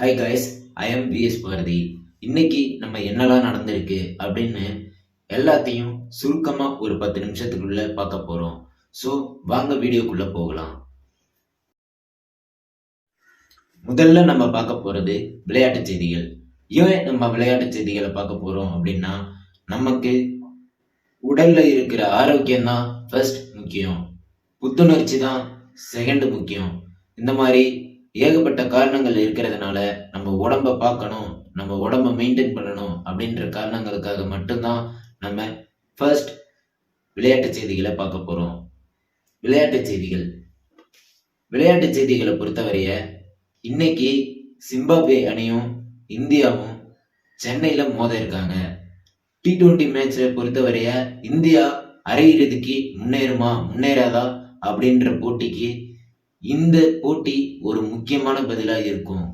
Hi guys, I am VS Bharathi. இன்னைக்கு நம்ம என்னெல்லாம் நடந்திருக்கு அப்படின்னு எல்லாத்தையும் சுருக்கமா ஒரு 10 நிமிஷத்துக்குள்ள பார்க்க போறோம். ஸோ வாங்க வீடியோக்குள்ள போகலாம். முதல்ல நம்ம பார்க்க போறது விளையாட்டு செய்திகள். ஏன் நம்ம விளையாட்டு செய்திகளை பார்க்க போறோம் அப்படின்னா, நமக்கு உடல்ல இருக்கிற ஆரோக்கியம் தான் ஃபர்ஸ்ட் முக்கியம், புத்துணர்ச்சி தான் செகண்ட் முக்கியம். இந்த மாதிரி ஏகப்பட்ட காரணங்கள் இருக்கிறதுனால நம்ம உடம்ப பார்க்கணும், நம்ம உடம்ப மெயின்டைன் பண்ணணும் அப்படின்ற காரணங்களுக்காக மட்டும்தான் நம்ம ஃபர்ஸ்ட் விளையாட்டு செய்திகளை பார்க்க போறோம். விளையாட்டு செய்திகள் விளையாட்டு செய்திகளை பொறுத்தவரைய இன்னைக்கு சிம்பாப்வே அணியும் இந்தியாவும் சென்னையில மோத இருக்காங்க. T20 மேட்சை பொறுத்தவரைய இந்தியா அரையிறுதிக்கு முன்னேறாதா அப்படின்ற போட்டிக்கு இந்த போட்டி ஒரு முக்கியமான பதிலா இருக்கும்.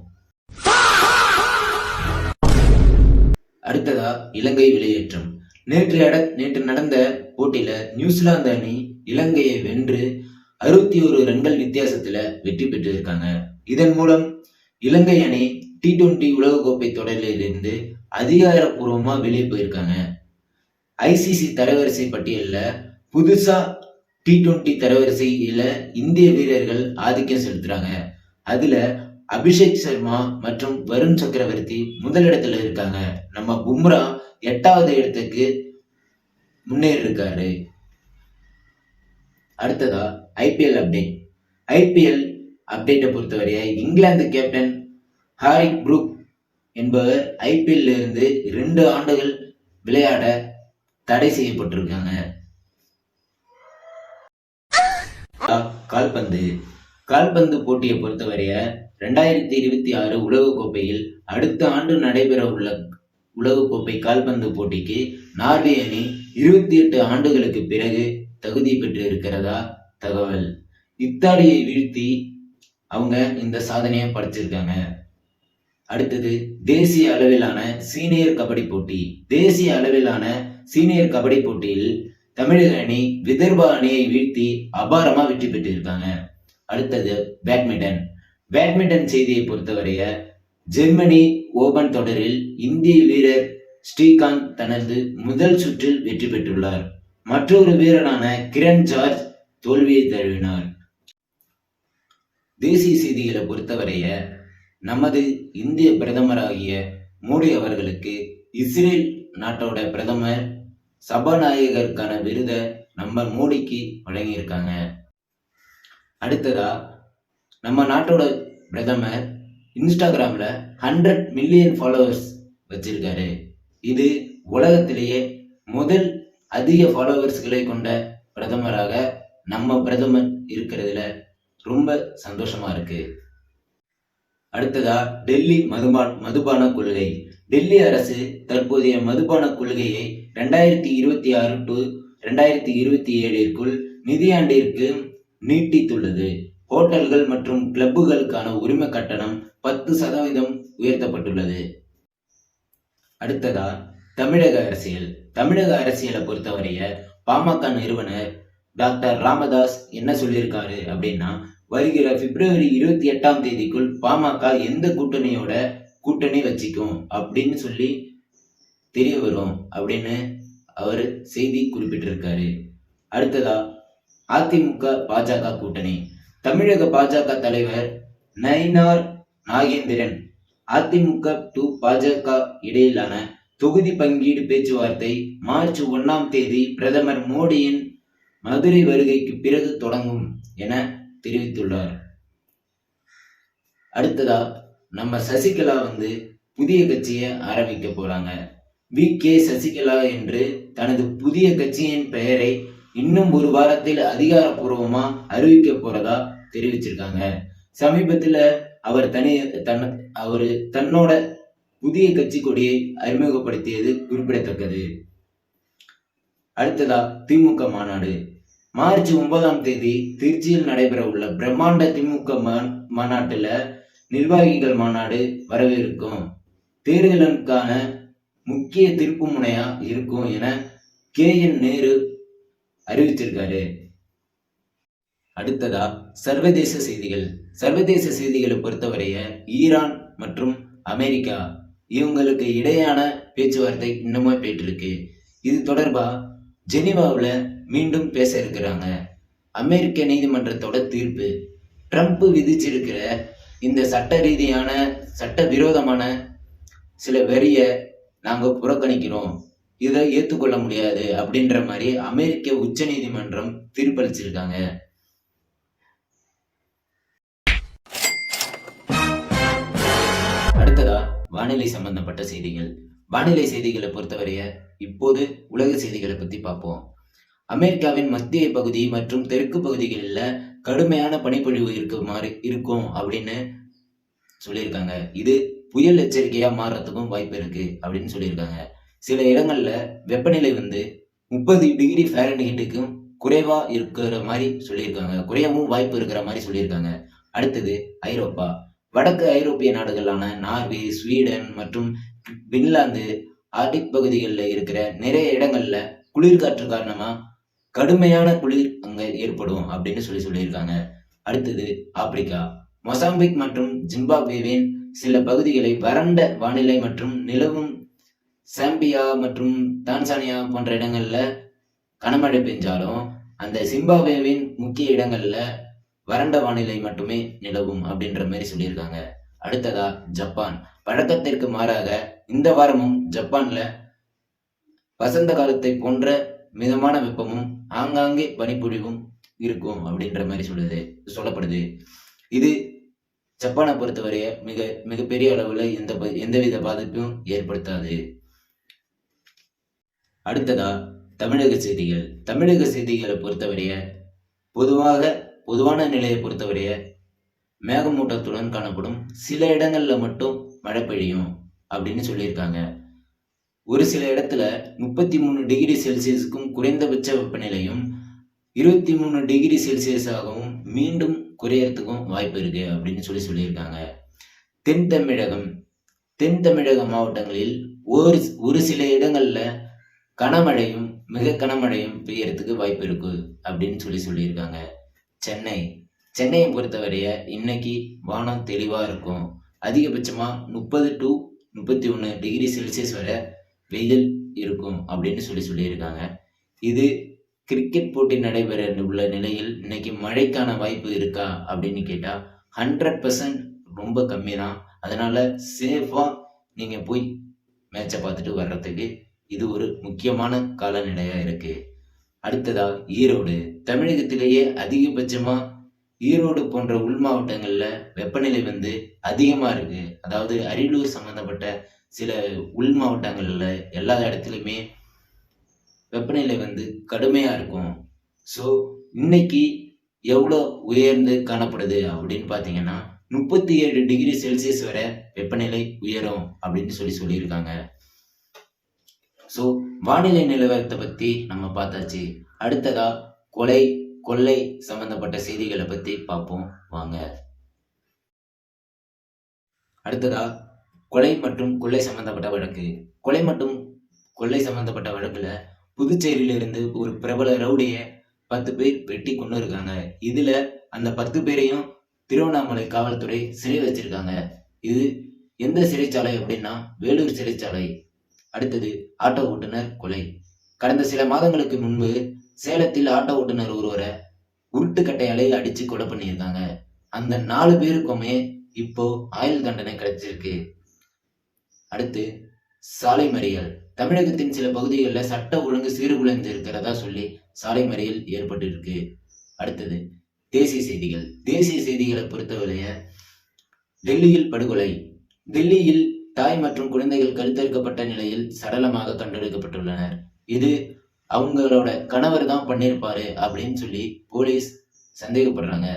அடுத்ததா இலங்கை வெளியேற்றம். நேற்று நடந்த போட்டியில நியூசிலாந்து அணி இலங்கையை வென்று 61 ரன்கள் வித்தியாசத்துல வெற்றி பெற்று இருக்காங்க. இதன் மூலம் இலங்கை அணி T20 உலகக்கோப்பை தொடரிலிருந்து அதிகாரப்பூர்வமா வெளியே போயிருக்காங்க. ICC தரவரிசை பட்டியல்ல புதுசா T20 தரவரிசையில இந்திய வீரர்கள் ஆதிக்கம் செலுத்துறாங்க. அதுல அபிஷேக் சர்மா மற்றும் வருண் சக்கரவர்த்தி முதலிடத்துல இருக்காங்க. நம்ம பும்ரா 8வது இடத்துக்கு முன்னேறி இருக்காரு. அடுத்ததா ஐபிஎல் அப்டேட்டை பொறுத்தவரைய இங்கிலாந்து கேப்டன் ஹாரிக் புரூக் என்பவர் IPL இருந்து 2 ஆண்டுகள் விளையாட தடை செய்யப்பட்டிருக்காங்க. கால்பந்து போட்டியை பொறுத்தவரைய 2026 உலகக்கோப்பையில் அடுத்த ஆண்டு நடைபெற உள்ள உலகக்கோப்பை கால்பந்து போட்டிக்கு நார்வே அணி 28 ஆண்டுகளுக்கு பிறகு தகுதி பெற்று இருக்கிறதா தகவல். இத்தாலியை வீழ்த்தி அவங்க இந்த சாதனையை படைச்சிருக்காங்க. அடுத்தது தேசிய அளவிலான சீனியர் கபடி போட்டியில் தமிழக அணி விதர்பா அணியை வீழ்த்தி அபாரமா வெற்றி பெற்று இருக்காங்க. அடுத்தது பேட்மிண்டன் செய்தியை பொறுத்தவரைய ஜெர்மனி ஓபன் தொடரில் இந்திய வீரர் ஸ்ரீகாந்த் தனது முதல் சுற்றில் வெற்றி பெற்றுள்ளார். மற்றொரு வீரரான கிரண் ஜார்ஜ் தோல்வியை தழுவினார். தேசிய செய்திகளை பொறுத்தவரைய நமது இந்திய பிரதமராகிய மோடி அவர்களுக்கு இஸ்ரேல் நாட்டோட பிரதமர் சபாநாயகருக்கான விருதை நம்ம மோடிக்கு வழங்கியிருக்காங்க. அடுத்ததா நம்ம நாட்டோட பிரதமர் இன்ஸ்டாகிராம்ல 100 மில்லியன் ஃபாலோவர்ஸ் வச்சிருக்காரு. இது உலகத்திலேயே முதல் அதிக ஃபாலோவர்ஸ்களை கொண்ட பிரதமராக நம்ம பிரதமர் இருக்கிறதுல ரொம்ப சந்தோஷமா இருக்கு. அடுத்ததா டெல்லி மதுபான கொள்கை. டெல்லி அரசு தற்போதைய மதுபான கொள்கையை 2026 to 2027 நிதியாண்டிற்கு நீட்டித்துள்ளது. ஹோட்டல்கள் மற்றும் கிளப்புகளுக்கான உரிமை கட்டணம் 10% உயர்த்தப்பட்டுள்ளது. அடுத்ததா தமிழக அரசியலை பொறுத்தவரைய பாமக நிறுவனர் டாக்டர் ராமதாஸ் என்ன சொல்லியிருக்காரு அப்படின்னா, வருகிற பிப்ரவரி 28 பாமக எந்த கூட்டணி வச்சுக்கும் அப்படின்னு சொல்லி தெரிய வரும் அப்படின்னு அவர் செய்தி குறிப்பிட்டிருக்காரு. அடுத்ததா அதிமுக பாஜக கூட்டணி. தமிழக பாஜக தலைவர் நயினார் நாகேந்திரன் அதிமுக டு பாஜக இடையிலான தொகுதி பங்கீடு பேச்சுவார்த்தை மார்ச் 1 பிரதமர் மோடியின் மதுரை வருகைக்கு பிறகு தொடங்கும் என தெரிவித்துள்ளார். அடுத்ததா நம்ம சசிகலா புதிய கட்சியை ஆரம்பிக்க போறாங்க. VK சசிகலா என்று தனது புதிய கட்சியின் பெயரை இன்னும் ஒரு வாரத்தில் அதிகாரப்பூர்வமா அறிவிக்க போறதா தெரிவிச்சிருக்காங்க. சமீபத்தில் அவர் தன்னோட புதிய கட்சி கொடியை அறிமுகப்படுத்தியது குறிப்பிடத்தக்கது. அடுத்ததா திமுக மாநாடு. மார்ச் 9 திருச்சியில் நடைபெற உள்ள பிரம்மாண்ட திமுக மாநாட்டுல நிர்வாகிகள் மாநாடு வரவிருக்கும். தேர்தலுக்கான முக்கிய திருப்பு முனையா இருக்கும் என KN நேரு அறிவிச்சிருக்காரு. அடுத்ததா சர்வதேச செய்திகள். சர்வதேச செய்திகளை பொறுத்தவரைய ஈரான் மற்றும் அமெரிக்கா இவங்களுக்கு இடையான பேச்சுவார்த்தை இன்னுமே போயிட்டு இருக்கு. இது தொடர்பா ஜெனீவாவில் மீண்டும் பேச இருக்கிறாங்க. அமெரிக்க நீதிமன்றத்தோட தீர்ப்பு ட்ரம்ப் விதிச்சிருக்கிற இந்த சட்ட ரீதியான சட்ட விரோதமான சில வரிய நாங்க புறக்கணிக்கிறோம், இதை ஏற்றுக்கொள்ள முடியாது அப்படின்ற மாதிரி அமெரிக்க உச்ச நீதிமன்றம் தீர்ப்பளிச்சிருக்காங்க. அடுத்ததா வானிலை சம்பந்தப்பட்ட செய்திகள். வானிலை செய்திகளை பொறுத்தவரைய இப்போது உலக செய்திகளை பத்தி பார்ப்போம். அமெரிக்காவின் மத்திய பகுதி மற்றும் தெற்கு பகுதிகளில் கடுமையான பனிப்பொழிவு இருக்கும் அப்படின்னு சொல்லியிருக்காங்க. இது புயல் எச்சரிக்கையா மாறுறதுக்கும் வாய்ப்பு இருக்கு அப்படின்னு சொல்லியிருக்காங்க. சில இடங்கள்ல வெப்பநிலை 30 டிகிரி ஃபாரன்ஹீட்டுக்கும் குறைவா இருக்கிற மாதிரி சொல்லியிருக்காங்க. குறையவும் வாய்ப்பு இருக்கிற மாதிரி சொல்லியிருக்காங்க. அடுத்தது ஐரோப்பா. வடக்கு ஐரோப்பிய நாடுகளான நார்வே, ஸ்வீடன் மற்றும் பின்லாந்து ஆர்டிக் பகுதிகளில் இருக்கிற நிறைய இடங்கள்ல குளிர்காற்று காரணமா கடுமையான குளிர் அங்க ஏற்படும் அப்படின்னு சொல்லியிருக்காங்க. அடுத்தது ஆப்பிரிக்கா. மொசாம்பிக் மற்றும் ஜிம்பாப்வேவின் சில பகுதிகளை வறண்ட வானிலை மற்றும் நிலவும் சாம்பியா மற்றும் தான்சானியா போன்ற இடங்கள்ல கனமழை பெஞ்சாலும் அந்த ஜிம்பாப்வேவின் முக்கிய இடங்கள்ல வறண்ட வானிலை மட்டுமே நிலவும் அப்படின்ற மாதிரி சொல்லியிருக்காங்க. அடுத்ததா ஜப்பான். வழக்கத்திற்கு மாறாக இந்த வாரமும் ஜப்பான்ல வசந்த காலத்தை போன்ற மிதமான வெப்பமும் ஆங்காங்கே பனிப்பொழிவும் இருக்கும் அப்படின்ற மாதிரி சொல்லப்படுது. இது ஜப்பானை பொறுத்தவரைய மிகப்பெரிய அளவுல எந்தவித பாதிப்பும் ஏற்படுத்தாது. அடுத்ததா தமிழக செய்திகள். தமிழக செய்திகளை பொறுத்தவரைய பொதுவான நிலையை பொறுத்தவரைய மேகமூட்டத்துடன் காணப்படும். சில இடங்கள்ல மட்டும் மழை பெய்யும் அப்படின்னு சொல்லியிருக்காங்க. ஒரு சில இடத்துல 33 டிகிரி செல்சியஸுக்கும் குறைந்தபட்ச வெப்பநிலையும் 23 டிகிரி செல்சியஸாகவும் மீண்டும் குறையறதுக்கும் வாய்ப்பு இருக்கு அப்படின்னு சொல்லியிருக்காங்க. தென் தமிழக மாவட்டங்களில் ஒரு சில இடங்கள்ல கனமழையும் மிக கனமழையும் பெய்யறதுக்கு வாய்ப்பு இருக்கு அப்படின்னு சொல்லியிருக்காங்க. சென்னையை பொறுத்தவரைய இன்னைக்கு வானம் தெளிவா இருக்கும். அதிகபட்சமா 30 to 31 டிகிரி செல்சியஸ் வரை வெயில் இருக்கும் அப்படின்னு சொல்லியிருக்காங்க. இது கிரிக்கெட் போட்டி நடைபெற உள்ள நிலையில் இன்னைக்கு மழைக்கான வாய்ப்பு இருக்கா அப்படின்னு கேட்டா 100% ரொம்ப கம்மி தான். அதனால சேஃபா நீங்க போய் மேட்சை பார்த்துட்டு வர்றதுக்கு இது ஒரு முக்கியமான காலநிலையா இருக்கு. அடுத்ததா ஈரோடு. தமிழகத்திலேயே அதிகபட்சமா ஈரோடு போன்ற உள் மாவட்டங்கள்ல வெப்பநிலை அதிகமா இருக்கு. அதாவது அரியலூர் சம்பந்தப்பட்ட சில உள் மாவட்டங்கள்ல எல்லா இடத்துலையுமே வெப்பநிலை கடுமையா இருக்கும். ஸோ இன்னைக்கு எவ்வளோ உயர்ந்து காணப்படுது அப்படின்னு பார்த்தீங்கன்னா 37 டிகிரி செல்சியஸ் வரை வெப்பநிலை உயரும் அப்படின்னு சொல்லியிருக்காங்க. ஸோ வானிலை நிலவரத்தை பத்தி நம்ம பார்த்தாச்சு. அடுத்ததா கொள்ளை சம்பந்தப்பட்ட செய்திகளை பத்தி பார்ப்போம் வாங்க. அடுத்ததா கொலை மற்றும் கொள்ளை சம்பந்தப்பட்ட வழக்கு. கொலை மற்றும் கொள்ளை சம்பந்தப்பட்ட வழக்குல புதுச்சேரியிலிருந்து ஒரு பிரபல ரவுடிய 10 பேர் வெட்டி கொண்டு இருக்காங்க. இதுல அந்த 10 பேரையும் திருவண்ணாமலை காவல்துறை சிறை வச்சிருக்காங்க. இது எந்த சிறைச்சாலை அப்படின்னா வேலூர் சிறைச்சாலை. அடுத்தது ஆட்டோ ஓட்டுநர் கொலை. கடந்த சில மாதங்களுக்கு முன்பு சேலத்தில் ஆட்டோ ஓட்டுநர் ஒருவரை உருட்டுக்கட்டையாலே அடிச்சு கொலை பண்ணியிருக்காங்க. அந்த 4 பேருக்குமே இப்போ ஆயுள் தண்டனை கிடைச்சிருக்கு. அடுத்து சாலை மறியல். தமிழகத்தின் சில பகுதிகளில் சட்ட ஒழுங்கு சீர்குலைந்து இருக்கிறதா சொல்லி சாலை மறியல் ஏற்பட்டு இருக்கு. அடுத்தது தேசிய செய்திகள். தேசிய செய்திகளை பொறுத்தவரைய டெல்லியில் படுகொலை. டெல்லியில் தாய் மற்றும் குழந்தைகள் கழுத்தறுக்கப்பட்ட நிலையில் சடலமாக கண்டெடுக்கப்பட்டுள்ளனர். இது அவங்களோட கணவர் தான் பண்ணியிருப்பாரு அப்படின்னு சொல்லி போலீஸ் சந்தேகப்படுறாங்க.